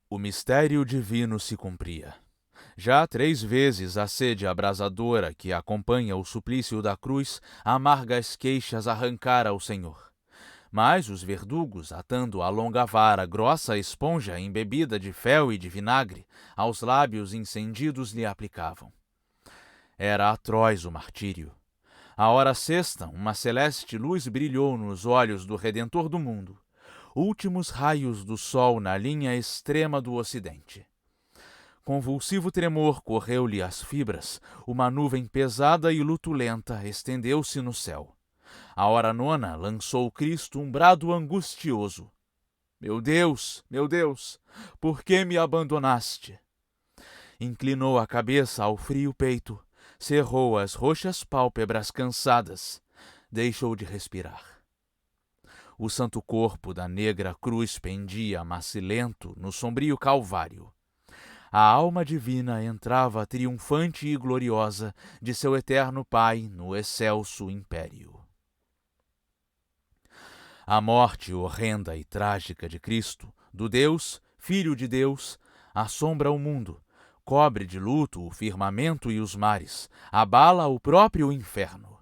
O mistério divino se cumpria. Já 3 vezes a sede abrasadora que acompanha o suplício da cruz amarga as queixas arrancara ao Senhor. Mas os verdugos, atando a longa vara grossa esponja embebida de fel e de vinagre, aos lábios incendidos lhe aplicavam. Era atroz o martírio. À hora sexta, uma celeste luz brilhou nos olhos do Redentor do mundo. Últimos raios do sol na linha extrema do ocidente. Convulsivo tremor correu-lhe as fibras, uma nuvem pesada e lutulenta estendeu-se no céu. À hora nona lançou Cristo um brado angustioso. Meu Deus, por que me abandonaste? Inclinou a cabeça ao frio peito, cerrou as roxas pálpebras cansadas, deixou de respirar. O santo corpo da negra cruz pendia macilento no sombrio calvário. A alma divina entrava triunfante e gloriosa de seu eterno Pai no excelso império. A morte horrenda e trágica de Cristo, do Deus, Filho de Deus, assombra o mundo, cobre de luto o firmamento e os mares, abala o próprio inferno.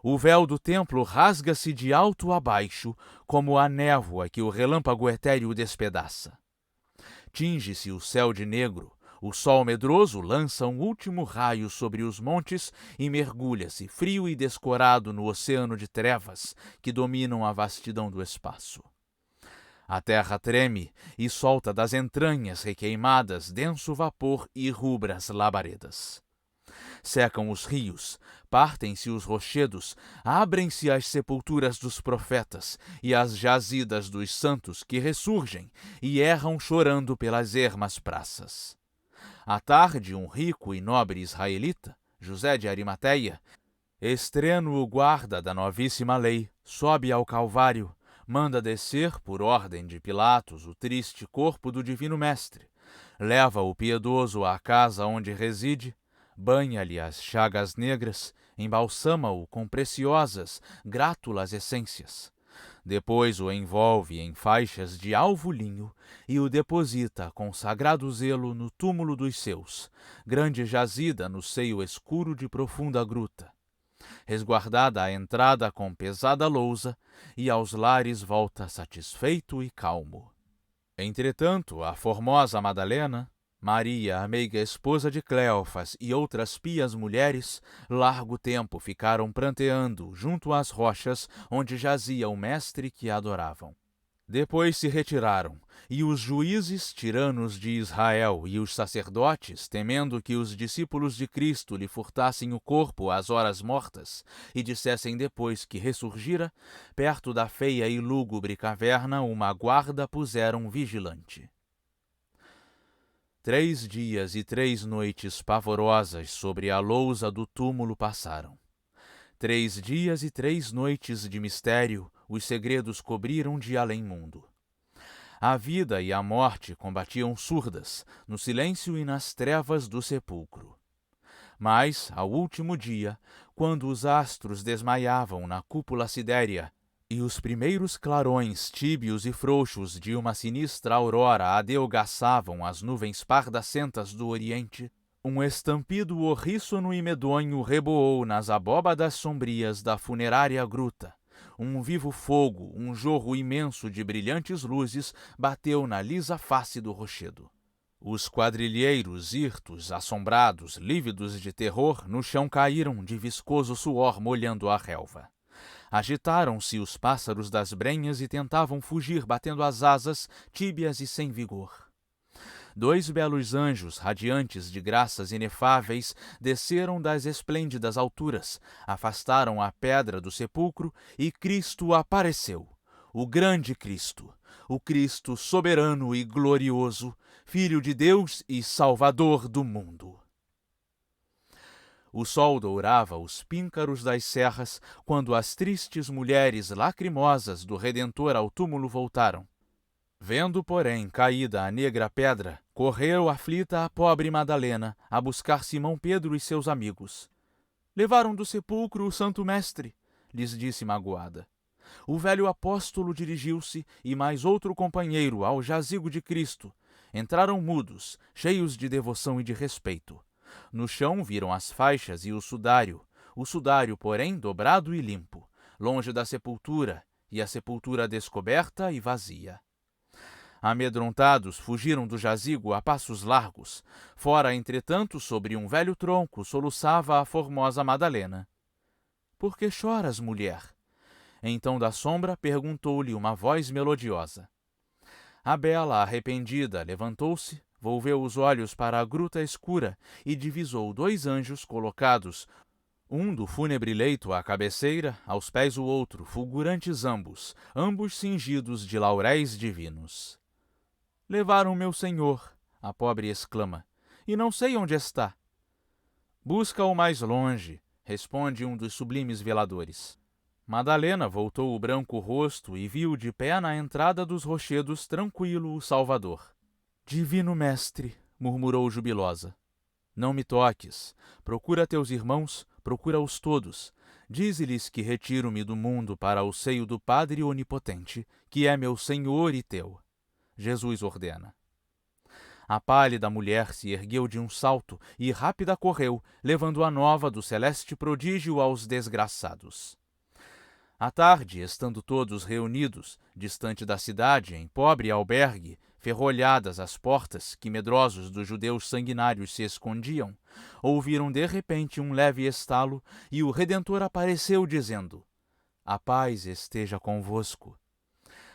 O véu do templo rasga-se de alto a baixo, como a névoa que o relâmpago etéreo despedaça. Tinge-se o céu de negro, o sol medroso lança um último raio sobre os montes e mergulha-se frio e descorado no oceano de trevas que dominam a vastidão do espaço. A terra treme e solta das entranhas requeimadas denso vapor e rubras labaredas. Secam os rios, partem-se os rochedos, abrem-se as sepulturas dos profetas e as jazidas dos santos que ressurgem e erram chorando pelas ermas praças. À tarde, um rico e nobre israelita, José de Arimateia, estrênuo guarda da novíssima lei, sobe ao Calvário, manda descer, por ordem de Pilatos, o triste corpo do divino mestre, leva o piedoso à casa onde reside, banha-lhe as chagas negras, embalsama-o com preciosas, grátulas essências. Depois o envolve em faixas de alvo linho e o deposita com sagrado zelo no túmulo dos seus, grande jazida no seio escuro de profunda gruta. Resguardada a entrada com pesada lousa, e aos lares volta satisfeito e calmo. Entretanto, a formosa Madalena, Maria, a meiga esposa de Cleofas e outras pias mulheres, largo tempo ficaram pranteando junto às rochas onde jazia o mestre que adoravam. Depois se retiraram, e os juízes tiranos de Israel e os sacerdotes, temendo que os discípulos de Cristo lhe furtassem o corpo às horas mortas e dissessem depois que ressurgira, perto da feia e lúgubre caverna uma guarda puseram vigilante. 3 dias e 3 noites pavorosas sobre a lousa do túmulo passaram. 3 dias e 3 noites de mistério os segredos cobriram de além-mundo. A vida e a morte combatiam surdas, no silêncio e nas trevas do sepulcro. Mas, ao último dia, quando os astros desmaiavam na cúpula sidérea, e os primeiros clarões tíbios e frouxos de uma sinistra aurora adelgaçavam as nuvens pardacentas do oriente, um estampido horrísono e medonho reboou nas abóbadas sombrias da funerária gruta. Um vivo fogo, um jorro imenso de brilhantes luzes, bateu na lisa face do rochedo. Os quadrilheiros hirtos, assombrados, lívidos de terror, no chão caíram de viscoso suor molhando a relva. Agitaram-se os pássaros das brenhas e tentavam fugir batendo as asas, tíbias e sem vigor. 2 belos anjos, radiantes de graças inefáveis, desceram das esplêndidas alturas, afastaram a pedra do sepulcro e Cristo apareceu, o grande Cristo, o Cristo soberano e glorioso, Filho de Deus e Salvador do mundo. O sol dourava os píncaros das serras quando as tristes mulheres lacrimosas do Redentor ao túmulo voltaram. Vendo, porém, caída a negra pedra, correu aflita a pobre Madalena a buscar Simão Pedro e seus amigos. Levaram do sepulcro o Santo Mestre, lhes disse magoada. O velho apóstolo dirigiu-se, e mais outro companheiro, ao jazigo de Cristo. Entraram mudos, cheios de devoção e de respeito. No chão viram as faixas e o sudário, porém, dobrado e limpo, longe da sepultura, e a sepultura descoberta e vazia. Amedrontados, fugiram do jazigo a passos largos. Fora, entretanto, sobre um velho tronco, soluçava a formosa Madalena. — Por que choras, mulher? Então da sombra perguntou-lhe uma voz melodiosa. A bela, arrependida, levantou-se, volveu os olhos para a gruta escura e divisou 2 anjos colocados, um do fúnebre leito à cabeceira, aos pés o outro, fulgurantes ambos, ambos cingidos de lauréis divinos. Levaram meu senhor, a pobre exclama, e não sei onde está. Busca-o mais longe, responde um dos sublimes veladores. Madalena voltou o branco rosto e viu de pé na entrada dos rochedos tranquilo o Salvador. Divino mestre, murmurou jubilosa. Não me toques. Procura teus irmãos, procura-os todos. Dize-lhes que retiro-me do mundo para o seio do Padre Onipotente, que é meu Senhor e teu. Jesus ordena. A pálida mulher se ergueu de um salto e rápida correu, levando a nova do celeste prodígio aos desgraçados. À tarde, estando todos reunidos, distante da cidade, em pobre albergue, ferrolhadas as portas, que medrosos dos judeus sanguinários se escondiam, ouviram de repente um leve estalo, e o Redentor apareceu, dizendo: A paz esteja convosco.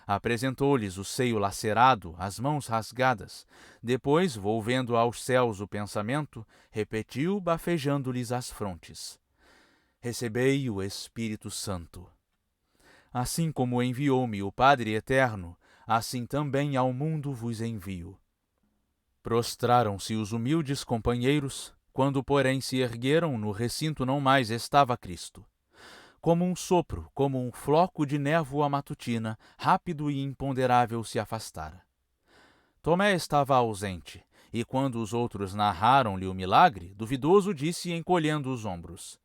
Apresentou-lhes o seio lacerado, as mãos rasgadas. Depois, volvendo aos céus o pensamento, repetiu, bafejando-lhes as frontes: Recebei o Espírito Santo. Assim como enviou-me o Padre Eterno, assim também ao mundo vos envio. Prostraram-se os humildes companheiros, quando, porém, se ergueram, no recinto não mais estava Cristo. Como um sopro, como um floco de névoa matutina, rápido e imponderável se afastara. Tomé estava ausente, e quando os outros narraram-lhe o milagre, duvidoso disse, encolhendo os ombros: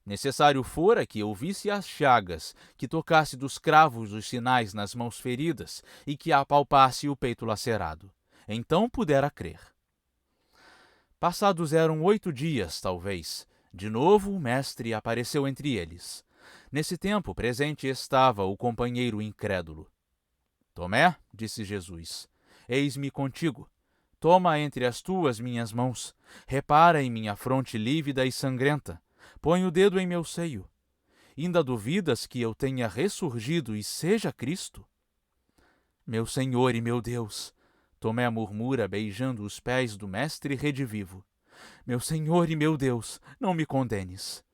Necessário fora que eu visse as chagas, que tocasse dos cravos os sinais nas mãos feridas e que apalpasse o peito lacerado. Então pudera crer. Passados eram 8 dias, talvez. De novo o mestre apareceu entre eles. Nesse tempo presente estava o companheiro incrédulo. Tomé, disse Jesus, eis-me contigo. Toma entre as tuas minhas mãos. Repara em minha fronte lívida e sangrenta. Põe o dedo em meu seio. Ainda duvidas que eu tenha ressurgido e seja Cristo? Meu Senhor e meu Deus, Tomé murmura, beijando os pés do mestre redivivo. Meu Senhor e meu Deus, não me condenes.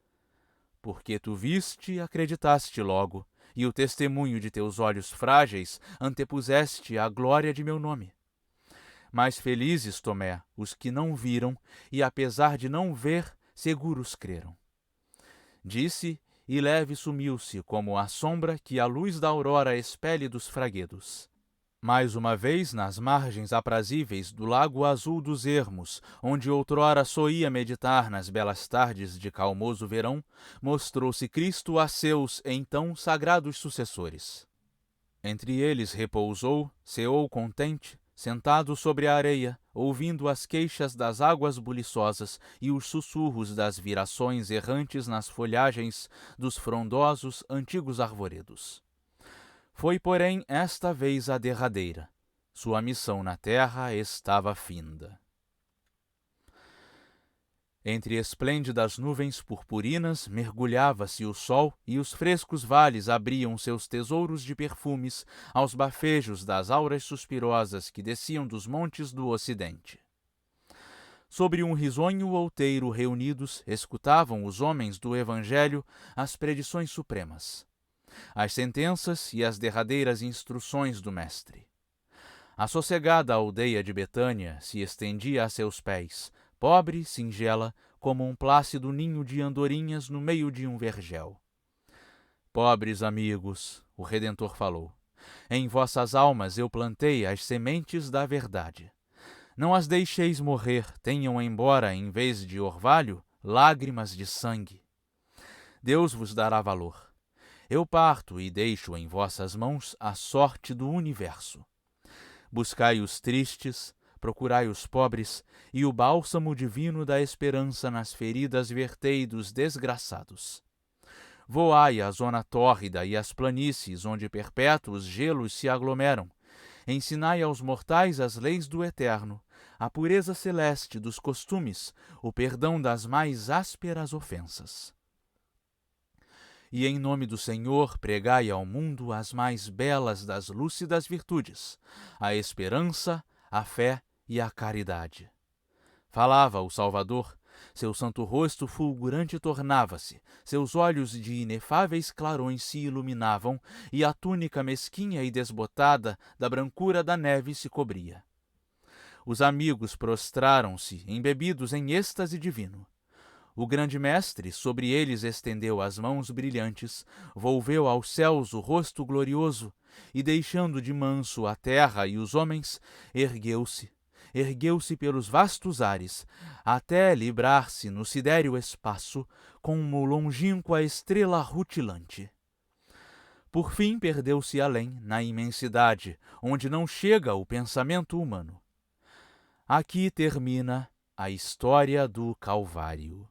Porque tu viste, acreditaste logo, e o testemunho de teus olhos frágeis antepuseste à glória de meu nome. Mais felizes, Tomé, os que não viram, e apesar de não ver, seguros creram. Disse, e leve sumiu-se, como a sombra que a luz da aurora expele dos fraguedos. Mais uma vez, nas margens aprazíveis do lago azul dos ermos, onde outrora soía meditar nas belas tardes de calmoso verão, mostrou-se Cristo a seus, então, sagrados sucessores. Entre eles repousou, ceou contente, sentado sobre a areia, ouvindo as queixas das águas buliçosas e os sussurros das virações errantes nas folhagens dos frondosos antigos arvoredos. Foi, porém, esta vez a derradeira. Sua missão na terra estava finda. Entre esplêndidas nuvens purpurinas mergulhava-se o sol e os frescos vales abriam seus tesouros de perfumes aos bafejos das auras suspirosas que desciam dos montes do ocidente. Sobre um risonho outeiro reunidos, escutavam os homens do Evangelho as predições supremas, as sentenças e as derradeiras instruções do Mestre. A sossegada aldeia de Betânia se estendia a seus pés, pobre, singela, como um plácido ninho de andorinhas no meio de um vergel. Pobres amigos, o Redentor falou, em vossas almas eu plantei as sementes da verdade. Não as deixeis morrer, tenham embora, em vez de orvalho, lágrimas de sangue. Deus vos dará valor. Eu parto e deixo em vossas mãos a sorte do universo. Buscai os tristes, procurai os pobres, e o bálsamo divino da esperança nas feridas vertei dos desgraçados. Voai a zona tórrida e as planícies onde perpétuos gelos se aglomeram. Ensinai aos mortais as leis do eterno, a pureza celeste dos costumes, o perdão das mais ásperas ofensas. e em nome do Senhor pregai ao mundo as mais belas das lúcidas virtudes, a esperança, a fé e a caridade. Falava o Salvador, seu santo rosto fulgurante tornava-se, seus olhos de inefáveis clarões se iluminavam, e a túnica mesquinha e desbotada da brancura da neve se cobria. Os amigos prostraram-se, embebidos em êxtase divino. O grande mestre sobre eles estendeu as mãos brilhantes, volveu aos céus o rosto glorioso, e deixando de manso a terra e os homens, ergueu-se pelos vastos ares, até librar-se no sidéreo espaço, como longínqua estrela rutilante. Por fim perdeu-se além, na imensidade, onde não chega o pensamento humano. Aqui termina a história do Calvário.